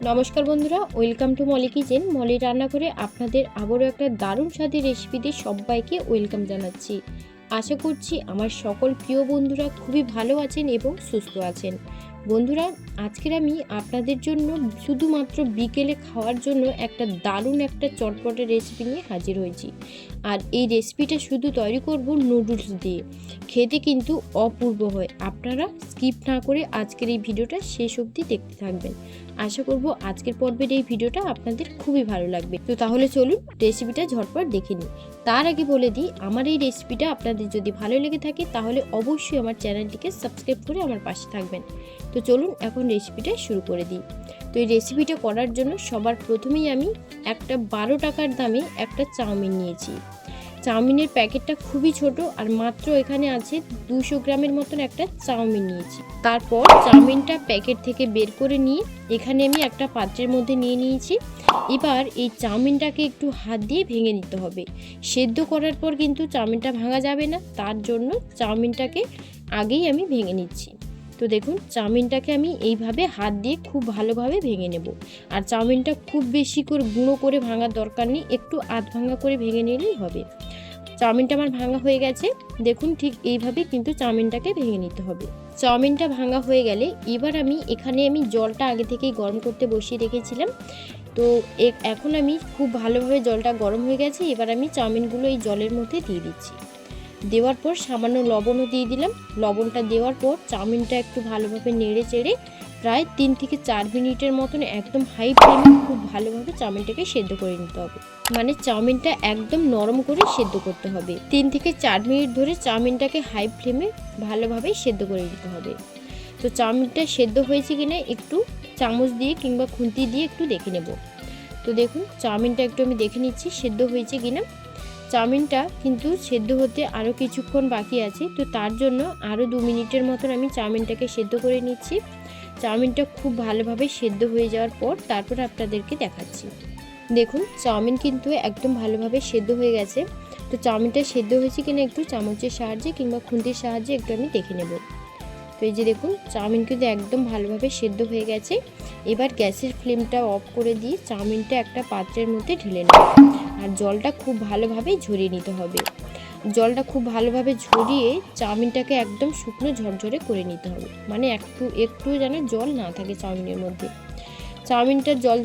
নমস্কার বন্ধুরা, welcome to Molly Kitchen. Molly রান্নাঘরে আপনাদের আবারও একটা দারুণ স্বাদের রেসিপিতে সবাইকে ওয়েলকাম জানাচ্ছি। আশা করছি আমার সকল প্রিয় বন্ধুরা খুবই ভালো আছেন এবং সুস্থ আছেন। বন্ধুরা, আজকের আমি আপনাদের জন্য শুধুমাত্র বিকেলে খাওয়ার জন্য একটা দারুণ একটা চটপটে রেসিপি নিয়ে হাজির হয়েছি। আর এই রেসিপিটা শুধু তৈরি করব নুডলস দিয়ে। খেতে কিন্তু অপূর্ব হয়। আপনারা স্কিপ না করে আজকের এই ভিডিওটা শেষ অবধি দেখতে থাকবেন। আশা করব আজকের পর্বের এই ভিডিওটা আপনাদের খুবই ভালো লাগবে। তো তাহলে চলুন রেসিপিটা ঝটপট দেখে নিই। তার আগে বলে দিই, আমার এই রেসিপিটা আপনাদের যদি ভালো লেগে থাকে তাহলে অবশ্যই আমার চ্যানেলটিকে সাবস্ক্রাইব করে আমার পাশে থাকবেন। তো চলুন এখন রেসিপিটা শুরু করে দিই। তো এই রেসিপিটা করার জন্য সবার প্রথমেই আমি একটা 12 টাকার দামে একটা চাউমিন নিয়েছি। চাউমিনের প্যাকেটটা খুবই ছোট আর মাত্র এখানে আছে 200 গ্রামের মতন একটা চাউমিন নিয়েছি। তারপর চাউমিনটা প্যাকেট থেকে বের করে নিয়ে এখানে আমি একটা পাত্রের মধ্যে নিয়ে নিয়েছি। এবার এই চাউমিনটাকে একটু হাত দিয়ে ভেঙে নিতে হবে। সেদ্ধ করার পর কিন্তু চাউমিনটা ভাঙা যাবে না, তার জন্য চাউমিনটাকে আগেই আমি ভেঙে নিচ্ছি। তো দেখুন, চাউমিনটাকে আমি এইভাবে হাত দিয়ে খুব ভালোভাবে ভেঙে নেব। আর চাউমিনটা খুব বেশি করে গুঁড়ো করে ভাঙার দরকার নেই, একটু আধ ভাঙা করে ভেঙে নিলেই হবে। চাউমিনটা আমার ভাঙা হয়ে গেছে। দেখুন, ঠিক এইভাবে কিন্তু চাউমিনটাকে ভেঙে নিতে হবে। চাউমিনটা ভাঙা হয়ে গেলে এবার আমি এখানে জলটা আগে থেকেই গরম করতে বসিয়ে রেখেছিলাম। তো এখন আমি খুব ভালোভাবে জলটা গরম হয়ে গেছে। এবার আমি চাউমিনগুলো এই জলের মধ্যে দিয়ে দিচ্ছি। দেওয়ার পর সামান্য লবণও দিয়ে দিলাম। লবণটা দেওয়ার পর চাউমিনটা একটু ভালোভাবে নেড়ে চেড়ে প্রায় 3 থেকে 4 মিনিটের মতন একদম হাই ফ্লেমে খুব ভালোভাবে চাউমিনটাকে সেদ্ধ করে নিতে হবে। মানে চাউমিনটা একদম নরম করে সেদ্ধ করতে হবে। 3 থেকে 4 মিনিট ধরে চাউমিনটাকে হাই ফ্লেমে ভালোভাবে সেদ্ধ করে নিতে হবে। তো চাউমিনটা সেদ্ধ হয়েছে কিনা একটু চামচ দিয়ে কিংবা খুন্তি দিয়ে একটু দেখে নেব। তো দেখুন, চাউমিনটা একটু আমি দেখে নিচ্ছি সেদ্ধ হয়েছে কিনা। চাউমিনটা কিন্তু সেদ্ধ হতে আরও কিছুক্ষণ বাকি আছে, তো তার জন্য আরও 2 মিনিটের মতন আমি চাউমিনটাকে সেদ্ধ করে নিচ্ছি। চাউমিনটা খুব ভালোভাবে সেদ্ধ হয়ে যাওয়ার পর তারপর আপনাদেরকে দেখাচ্ছি। দেখুন, চাউমিন কিন্তু একদম ভালোভাবে সেদ্ধ হয়ে গেছে। তো চাউমিনটা সেদ্ধ হয়েছে কিনা একটু চামচের সাহায্যে কিংবা খুন্তির সাহায্যে একটু আমি দেখে নেব। তো এই যে দেখুন, চাউমিন কিন্তু একদম ভালোভাবে সেদ্ধ হয়ে গেছে। এবার গ্যাসের ফ্লেমটা অফ করে দিয়ে চাউমিনটা একটা পাত্রের মধ্যে ঢেলে নেব। আর জলটা খুব ভালোভাবে ঝরিয়ে নিতে হবে। জলটা খুব ভালোভাবে ঝরিয়ে চাউমিনটাকে একদম শুকনো ঝরঝরে করে নিতে হবে। মানে একটু যেন জল না থাকে চাউমিনের মধ্যে। চাউমিনটা জল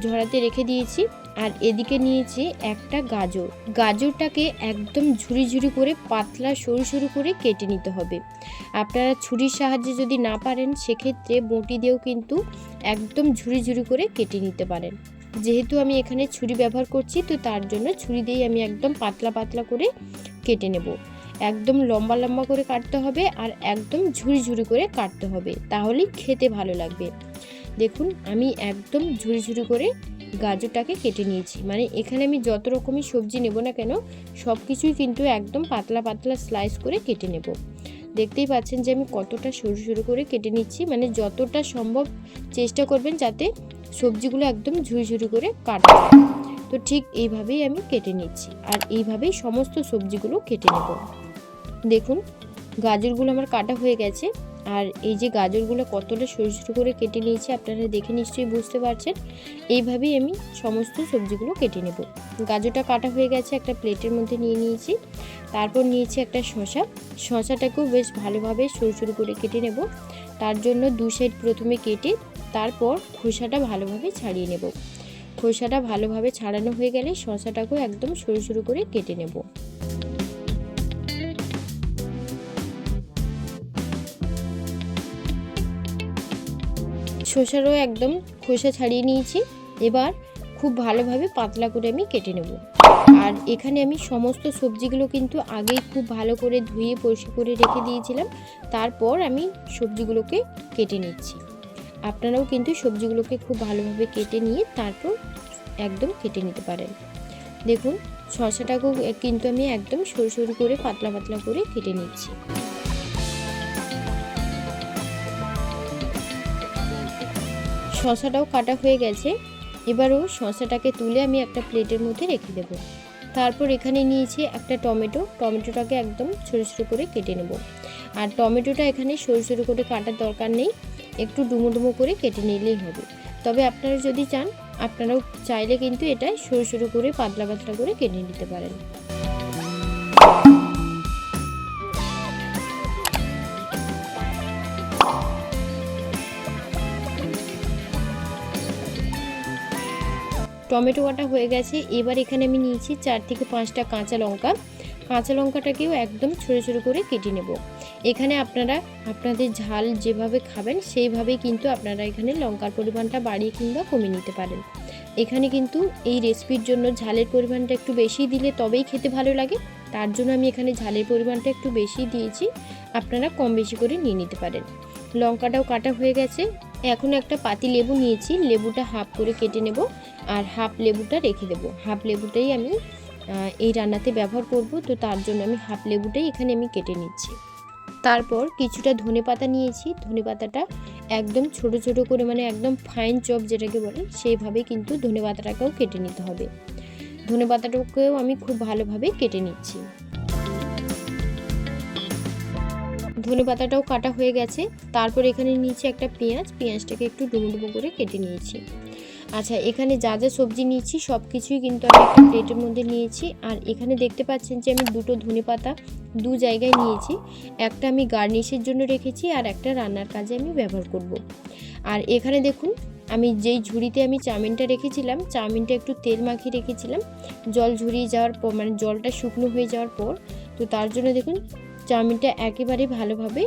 ঝরাতে রেখে দিয়েছি। আর এদিকে নিয়েছি একটা গাজর। গাজরটাকে একদম ঝুরি ঝুরি করে পাতলা সরু সরু করে কেটে নিতে হবে। আপনারা ছুরির সাহায্যে যদি না পারেন সেক্ষেত্রে বঁটি দিয়েও কিন্তু একদম ঝুরি ঝুরি করে কেটে নিতে পারেন। যেহেতু আমি এখানে ছুরি ব্যবহার করছি, তো তার জন্য ছুরি দিয়েই আমি একদম পাতলা পাতলা করে কেটে নেব। একদম লম্বা লম্বা করে কাটতে হবে আর একদম ঝুরি ঝুরি করে কাটতে হবে, তাহলেই খেতে ভালো লাগবে। দেখুন, আমি একদম ঝুরি ঝুরি করে গাজরটাকে কেটে নিয়েছি। মানে এখানে আমি যত রকমই সবজি নেব না কেন সব কিছুই কিন্তু একদম পাতলা পাতলা স্লাইস করে কেটে নেব। দেখতেই পাচ্ছেন যে আমি কতটা সরু সরু করে কেটে নিচ্ছি। মানে যতটা সম্ভব চেষ্টা করবেন যাতে সবজিগুলো একদম ঝুরি ঝুরি করে কাটা যায়। তো ঠিক এইভাবেই আমি কেটে নিচ্ছি আর এইভাবেই সমস্ত সবজিগুলো কেটে নেব। দেখুন, গাজরগুলো আমার কাটা হয়ে গেছে। আর এই যে গাজরগুলো কতটা সরু সরু করে কেটে নিয়েছি আপনারা দেখে নিশ্চয়ই বুঝতে পারছেন। এইভাবেই আমি সমস্ত সবজিগুলো কেটে নেব। গাজরটা কাটা হয়ে গেছে, একটা প্লেটের মধ্যে নিয়ে নিয়েছি। তারপর নিয়েছি একটা শসাটাকেও বেশ ভালোভাবে সরু সরু করে কেটে নেব। তার জন্য 2 সাইড প্রথমে কেটে তারপর খোসাটা ভালোভাবে ছাড়িয়ে নেব। খোসাটা ভালোভাবে ছাড়ানো হয়ে গেলে শসাটাকেও একদম সরু সরু করে কেটে নেব। শসারও একদম খোসা ছাড়িয়ে নিয়েছি। এবার খুব ভালোভাবে পাতলা করে আমি কেটে নেব। আর এখানে আমি সমস্ত সবজিগুলো কিন্তু আগেই খুব ভালো করে ধুয়ে পরিষ্কার করে রেখে দিয়েছিলাম। তারপর আমি সবজিগুলোকে কেটে নিচ্ছি। আপনারাও কিন্তু সবজিগুলোকে খুব ভালোভাবে কেটে নিয়ে তারপর একদম কেটে নিতে পারেন। দেখুন, শসাটাকেও কিন্তু আমি একদম সরু সরু করে পাতলা পাতলা করে কেটে নিচ্ছি। শসাটাও কাটা হয়ে গেছে। এবারও শসাটাকে তুলে আমি একটা প্লেটের মধ্যে রেখে দেব। তারপর এখানে নিয়েছি একটা টমেটোটাকে একদম ছোটো ছোটো করে কেটে নেব। আর টমেটোটা এখানে সরু সরু করে কাটার দরকার নেই, একটু ডুমো ডুমো করে কেটে নিলেই হবে। তবে আপনারা যদি চান আপনারাও চাইলে কিন্তু এটা সরু সরু করে পাতলা পাতলা করে কেটে নিতে পারেন। টমেটো কাটা হয়ে গেছে। এবার এখানে আমি নিয়েছি 4 থেকে 5টা কাঁচা লঙ্কা। কাঁচা লঙ্কাটাকেও একদম ছোটো ছোটো করে কেটে নেব। এখানে আপনারা আপনাদের ঝাল যেভাবে খাবেন সেইভাবেই কিন্তু আপনারা এখানে লঙ্কার পরিমাণটা বাড়িয়ে কিংবা কমিয়ে নিতে পারেন। এখানে কিন্তু এই রেসিপির জন্য ঝালের পরিমাণটা একটু বেশি দিলে তবেই খেতে ভালো লাগে, তার জন্য আমি এখানে ঝালের পরিমাণটা একটু বেশি দিয়েছি। আপনারা কম বেশি করে নিয়ে নিতে পারেন। লঙ্কাটাও কাটা হয়ে গেছে। এখন একটা পাতি লেবু নিয়েছি, লেবুটা হাফ করে কেটে নেব আর হাফ লেবুটা রেখে দেবো। হাফ লেবুটাই আমি এই রান্নাতে ব্যবহার করব, তো তার জন্য আমি হাফ লেবুটাই এখানে আমি কেটে নিচ্ছি। তারপর কিছুটা ধনেপাতা নিয়েছি, ধনেপাতাটা একদম ছোট ছোট করে মানে একদম ফাইন চপ যেটাকে বলে সেইভাবে কিন্তু ধনেপাতাটাকেও কেটে নিতে হবে। ধনেপাতাটাকেও আমি খুব ভালোভাবে কেটে নিচ্ছি। ধনেপাতাটাও কাটা হয়ে গেছে। তারপর এখানে নিয়েছি একটা পেঁয়াজ, পেঁয়াজটাকে একটু ডুমো ডুমো করে কেটে নিয়েছি। আচ্ছা, এখানে যা যা সবজি নিয়েছি সব কিছুই কিন্তু আমি একটা প্লেটের মধ্যে নিয়েছি। আর এখানে দেখতে পাচ্ছেন যে আমি দুটো ধনেপাতা দু জায়গায় নিয়েছি, একটা আমি গার্নিশের জন্য রেখেছি আর একটা রান্নার কাজে আমি ব্যবহার করব। আর এখানে দেখুন আমি যেই ঝুড়িতে আমি চাউমিনটা রেখেছিলাম, চাউমিনটা একটু তেল মাখিয়ে রেখেছিলাম জল ঝরিয়ে যাওয়ার পর, মানে জলটা শুকনো হয়ে যাওয়ার পর। তো তার জন্য দেখুন চাউমিনটা একেবারে ভালোভাবে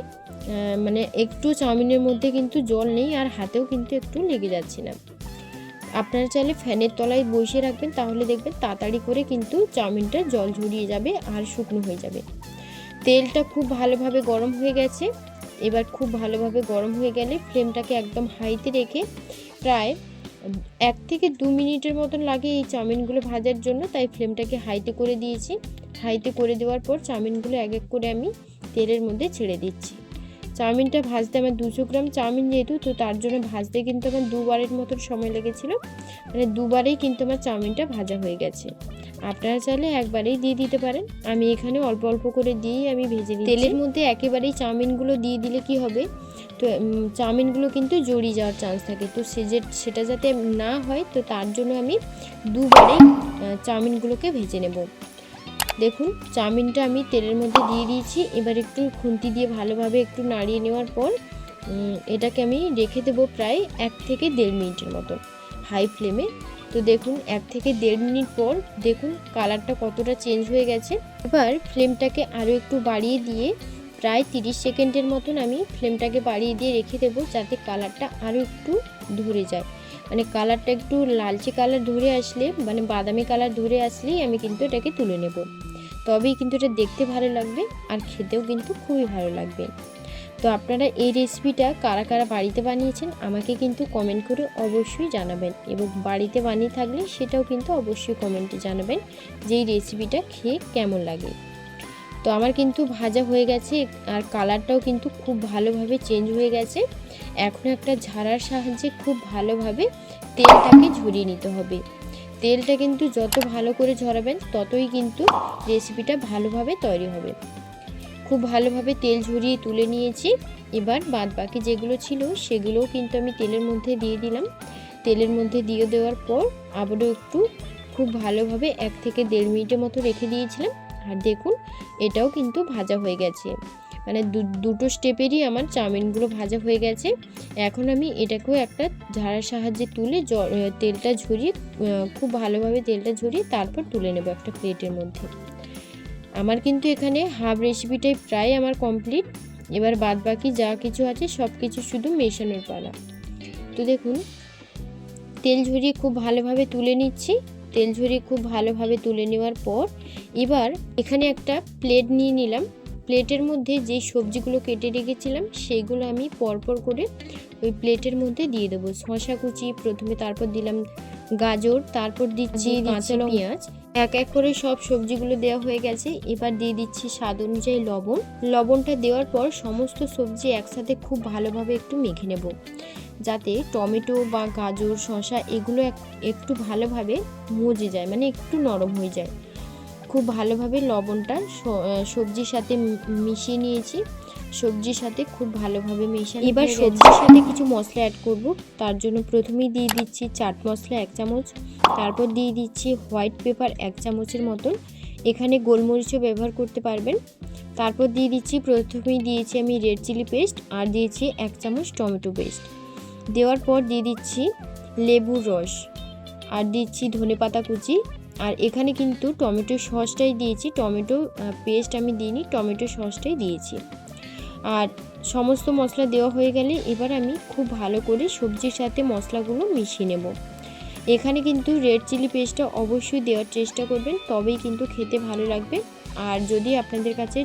মানে একটু চাউমিনের মধ্যে কিন্তু জল নেই আর হাতেও কিন্তু একটু লেগে যাচ্ছে না। আপনারা চাইলে ফ্যানের তলায় বসিয়ে রাখবেন, তাহলে দেখবেন তাড়াতাড়ি করে কিন্তু চাউমিনটা জল ঝরিয়ে যাবে আর শুকনো হয়ে যাবে। তেলটা খুব ভালোভাবে গরম হয়ে গেছে। এবার খুব ভালোভাবে গরম হয়ে গেলে ফ্লেমটাকে একদম হাইতে রেখে প্রায় 1 থেকে 2 মিনিটের মতন লাগে এই চাউমিনগুলো ভাজার জন্য, তাই ফ্লেমটাকে হাইতে করে দিয়েছি। হাইতে করে দেওয়ার পর চাউমিনগুলো এক এক করে আমি তেলের মধ্যে ছেড়ে দিচ্ছি। চাউমিনটা ভাজতে আমার 200 গ্রাম চাউমিন যেহেতু, তো তার জন্য ভাজতে কিন্তু আমার 2 বারের মতন সময় লেগেছিল, মানে 2 বারেই কিন্তু আমার চাউমিনটা ভাজা হয়ে গেছে। আপনারা চাইলে একবারেই দিয়ে দিতে পারেন, আমি এখানে অল্প অল্প করে দিয়েই আমি ভেজে নিচ্ছি। তেলের মধ্যে একেবারেই চাউমিনগুলো দিয়ে দিলে কি হবে, তো চাউমিনগুলো কিন্তু জড়িয়ে যাওয়ার চান্স থাকে, তো সেটা যাতে না হয় তো তার জন্য আমি 2 বারেই চাউমিনগুলোকে ভেজে নেব। দেখুন চাউমিনটা আমি তেলের মধ্যে দিয়ে দিয়েছি। এবার একটু খুন্তি দিয়ে ভালোভাবে একটু নাড়িয়ে নেওয়ার পর এটাকে আমি রেখে দেবো প্রায় 1 থেকে 1.5 মিনিটের মতো হাই ফ্লেমে। তো দেখুন 1 থেকে 1.5 মিনিট পর দেখুন কালারটা কতটা চেঞ্জ হয়ে গেছে। এবার ফ্লেমটাকে আরও একটু বাড়িয়ে দিয়ে প্রায় 30 সেকেন্ডের মতন আমি ফ্লেমটাকে বাড়িয়ে দিয়ে রেখে দেবো, যাতে কালারটা আরও একটু ধরে যায়। মানে কালারটা একটু লালচে কালার ধরে আসলে, মানে বাদামি কালার ধরে আসলেই আমি কিন্তু এটাকে তুলে নেব, তবেই কিন্তু এটা দেখতে ভালো লাগবে আর খেতেও কিন্তু খুবই ভালো লাগবে। তো আপনারা এই রেসিপিটা কারা কারা বাড়িতে বানিয়েছেন আমাকে কিন্তু কমেন্ট করে অবশ্যই জানাবেন, এবং বাড়িতে বানিয়ে থাকলে সেটাও কিন্তু অবশ্যই কমেন্টে জানাবেন যে এই রেসিপিটা খেয়ে কেমন লাগে। তো আমার কিন্তু ভাজা হয়ে গেছে আর কালারটাও কিন্তু খুব ভালোভাবে চেঞ্জ হয়ে গেছে। এখন একটা ঝাড়ার সাহায্যে খুব ভালোভাবে তেলটাকে ঝরিয়ে নিতে হবে। তেলটা কিন্তু যত ভালো করে ঝরাবেন ততই কিন্তু রেসিপিটা ভালোভাবে তৈরি হবে। খুব ভালোভাবে তেল ঝরিয়ে তুলে নিয়েছি। এবার বাদ বাকি যেগুলো ছিল সেগুলোও কিন্তু আমি তেলের মধ্যে দিয়ে দিলাম। তেলের মধ্যে দিয়ে দেওয়ার পর আবারও একটু খুব ভালোভাবে 1 থেকে 1.5 মিনিটের মতো রেখে দিয়েছিলাম। আর দেখুন এটাও কিন্তু ভাজা হয়ে গেছে, মানে দুটো স্টেপেরই আমার চাউমিনগুলো ভাজা হয়ে গেছে। এখন আমি এটাকেও একটা ঝাড়ার সাহায্যে তুলে তেলটা ঝরিয়ে খুব ভালোভাবে তেলটা ঝরিয়ে তারপর তুলে নেব একটা প্লেটের মধ্যে। আমার কিন্তু এখানে হাফ রেসিপিটাই প্রায় আমার কমপ্লিট। এবার বাদ বাকি যা কিছু আছে সব কিছু শুধু মেশানোর পালা। তো দেখুন তেল ঝরিয়ে খুব ভালোভাবে তুলে নিচ্ছি। তেল ঝরিয়ে খুব ভালোভাবে তুলে নেওয়ার পর এবার এখানে একটা প্লেট নিয়ে নিলাম। প্লেটের মধ্যে যেই সবজিগুলো কেটে রেখেছিলাম সেগুলো আমি পরপর করে ওই প্লেটের মধ্যে দিয়ে দেবো। শসা কুচি প্রথমে, তারপর দিলাম গাজর, তারপর দিচ্ছি কাঁচা পেঁয়াজ। এক এক করে সব সবজিগুলো দেওয়া হয়ে গেছে। এবার দিয়ে দিচ্ছি স্বাদ অনুযায়ী লবণ। লবণটা দেওয়ার পর সমস্ত সবজি একসাথে খুব ভালোভাবে একটু মেখে নেব, যাতে টমেটো বা গাজর শসা এগুলো একটু ভালোভাবে মজে যায়, মানে একটু নরম হয়ে যায়। খুব ভালোভাবে লবণটা সবজির সাথে মিশিয়ে নিয়েছি। সবজির সাথে খুব ভালোভাবে মেশানো। এবার সবজির সাথে কিছু মশলা অ্যাড করব। তার জন্য প্রথমেই দিয়ে দিচ্ছি চাট মশলা 1 চামচ, তারপর দিয়ে দিচ্ছি হোয়াইট পেপার 1 চামচের মতন, এখানে গোলমরিচও ব্যবহার করতে পারবেন। তারপর দিয়ে দিচ্ছি, প্রথমেই দিয়েছি আমি রেড চিলি পেস্ট, আর দিয়েছি 1 চামচ টমেটো পেস্ট। দেওয়ার পর দিয়ে দিচ্ছি লেবুর রস, আর দিচ্ছি ধনেপাতা কুচি। আর এখানে কিন্তু টমেটো সসটাই দিয়েছি, টমেটো পেস্ট আমি দিইনি, টমেটো সসটাই দিয়েছি। আর সমস্ত মশলা দেওয়া হয়ে গেলে এবার আমি খুব ভালো করে সবজির সাথে মশলাগুলো মিশিয়ে নেব। এখানে কিন্তু রেড চিলি পেস্টটা অবশ্যই দেওয়ার চেষ্টা করবেন, তবেই কিন্তু খেতে ভালো লাগবে। আর যদি আপনাদের কাছে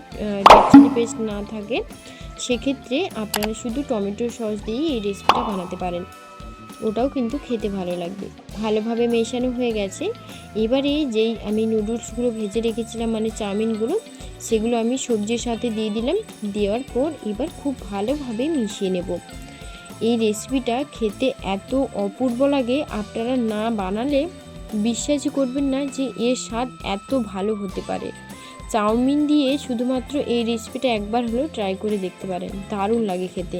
রেড চিলি পেস্ট না থাকে, সেক্ষেত্রে আপনারা শুধু টমেটো সস দিয়েই এই রেসিপিটা বানাতে পারেন, ওটাও কিন্তু খেতে ভালো লাগবে। ভালোভাবে মেশানো হয়ে গেছে। এবারে যেই আমি নুডলসগুলো ভেজে রেখেছিলাম, মানে চাউমিনগুলো, সেগুলো আমি সবজির সাথে দিয়ে দিলাম। দেওয়ার পর এবার খুব ভালোভাবে মিশিয়ে নেব। এই রেসিপিটা খেতে এত অপূর্ব লাগে, আপনারা না বানালে বিশ্বাসই করবেন না যে এর স্বাদ এত ভালো হতে পারে। চাউমিন দিয়ে শুধুমাত্র এই রেসিপিটা একবার হলেও ট্রাই করে দেখতে পারেন, দারুণ লাগে খেতে।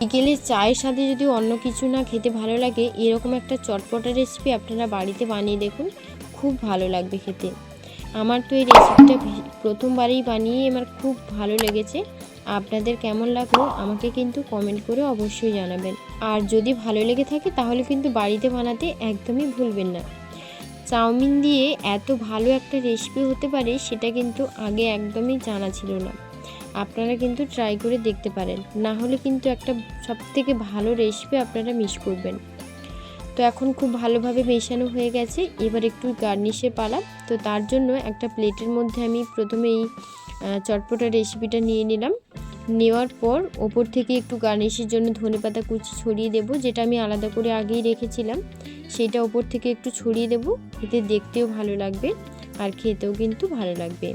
বিকেলে চায়ের সাথে যদি অন্য কিছু না খেতে ভালো লাগে, এরকম একটা চটপটা রেসিপি আপনারা বাড়িতে বানিয়ে দেখুন, খুব ভালো লাগবে খেতে। আমার তো এই রেসিপিটা প্রথমবারেই বানিয়ে আমার খুব ভালো লেগেছে। আপনাদের কেমন লাগলো আমাকে কিন্তু কমেন্ট করে অবশ্যই জানাবেন। আর যদি ভালো লেগে থাকে তাহলে কিন্তু বাড়িতে বানাতে একদমই ভুলবেন না। চাউমিন দিয়ে এত ভালো একটা রেসিপি হতে পারে সেটা কিন্তু আগে একদমই জানা ছিল না। আপনারা কিন্তু ট্রাই করে দেখতে পারেন, না হলে কিন্তু একটা সবথেকে ভালো রেসিপি আপনারা মিস করবেন। তো এখন খুব ভালোভাবে মেশানো হয়ে গেছে, এবার একটু গার্নিশের পালা। তো তার জন্য একটা প্লেটের মধ্যে আমি প্রথমে এই চটপটা রেসিপিটা নিয়ে নিলাম। নেওয়ার পর ওপর থেকে একটু গার্নিশের জন্য ধনেপাতা কুচি ছড়িয়ে দেব, যেটা আমি আলাদা করে আগেই রেখেছিলাম, সেটা ওপর থেকে একটু ছড়িয়ে দেব। এতে দেখতেও ভালো লাগবে আর খেতেও কিন্তু ভালো লাগবে।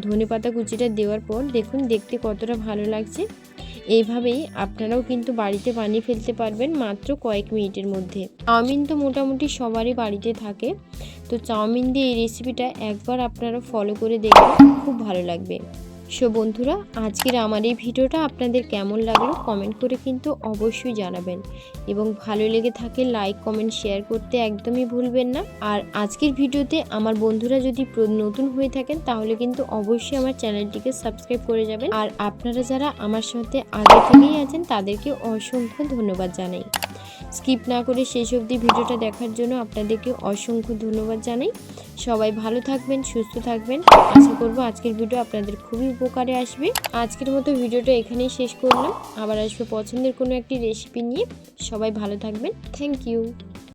ধনেপাতা কুচিটা দেওয়ার পর দেখুন দেখতে কতটা ভালো লাগছে। এইভাবেই আপনারাও কিন্তু বাড়িতে বানিয়ে ফেলতে পারবেন মাত্র কয়েক মিনিটের মধ্যে। চাউমিন তো মোটামুটি সবারই বাড়িতে থাকে, তো চাউমিন দিয়ে এই রেসিপিটা একবার আপনারা ফলো করে দেখবেন, খুব ভালো লাগবে। সো বন্ধুরা, আজকের আমার এই ভিডিওটা আপনাদের কেমন লাগলো কমেন্ট করে কিন্তু অবশ্যই জানাবেন, এবং ভালো লেগে থাকে লাইক কমেন্ট শেয়ার করতে একদমই ভুলবেন না। আর আজকের ভিডিওতে আমার বন্ধুরা যদি নতুন হয়ে থাকেন তাহলে কিন্তু অবশ্যই আমার চ্যানেলটিকে সাবস্ক্রাইব করে যাবেন। আর আপনারা যারা আমার সাথে আগে থেকেই আছেন তাদেরকে অসংখ্য ধন্যবাদ জানাই। স্কিপ না করে শেষ অবধি ভিডিওটা দেখার জন্য আপনাদেরকে অসংখ্য ধন্যবাদ জানাই। সবাই ভালো থাকবেন, সুস্থ থাকবেন। আশা করব আজকের ভিডিও আপনাদের খুবই উপকারে আসবে। আজকের মতো ভিডিওটা এখানেই শেষ করলাম, আবার আসবো পছন্দের কোনো একটি রেসিপি নিয়ে। সবাই ভালো থাকবেন, থ্যাংক ইউ।